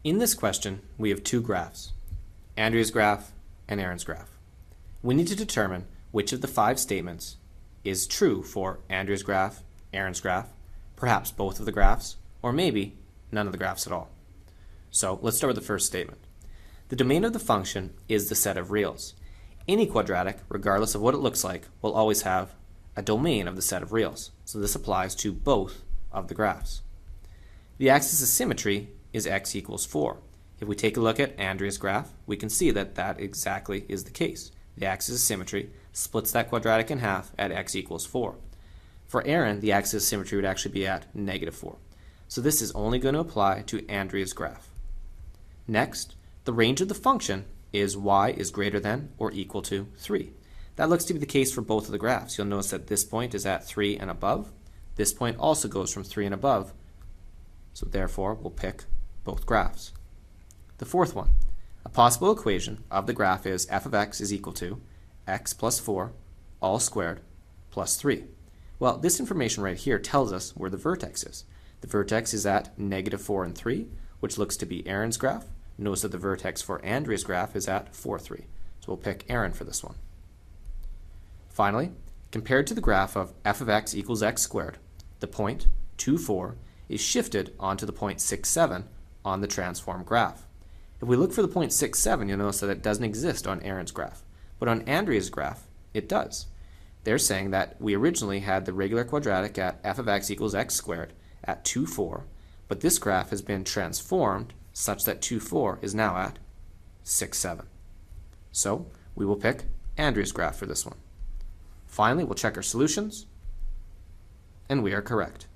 In this question, we have two graphs, Andrea's graph and Aaron's graph. We need to determine which of the 5 statements is true for Andrea's graph, Aaron's graph, perhaps both of the graphs, or maybe none of the graphs at all. So let's start with the first statement. The domain of the function is the set of reals. Any quadratic, regardless of what it looks like, will always have a domain of the set of reals. So this applies to both of the graphs. The axis of symmetry is x equals 4. If we take a look at Andrea's graph, we can see that that exactly is the case. The axis of symmetry splits that quadratic in half at x equals 4. For Aaron, the axis of symmetry would actually be at -4. So this is only going to apply to Andrea's graph. Next, the range of the function is y is greater than or equal to 3. That looks to be the case for both of the graphs. You'll notice that this point is at 3 and above. This point also goes from 3 and above. So therefore, we'll pick both graphs. The fourth one, a possible equation of the graph is f of x is equal to x plus 4 all squared plus 3. Well, this information right here tells us where the vertex is. The vertex is at -4 and 3, which looks to be Aaron's graph. Notice that the vertex for Andrea's graph is at 4, 3. So we'll pick Aaron for this one. Finally, compared to the graph of f of x equals x squared, the point 2, 4 is shifted onto the point 6, 7 on the transform graph. If we look for the point 6, 7, you'll notice that it doesn't exist on Aaron's graph. But on Andrea's graph, it does. They're saying that we originally had the regular quadratic at f of x equals x squared at 2, 4, but this graph has been transformed such that 2, 4 is now at 6, 7. So we will pick Andrea's graph for this one. Finally, we'll check our solutions, and we are correct.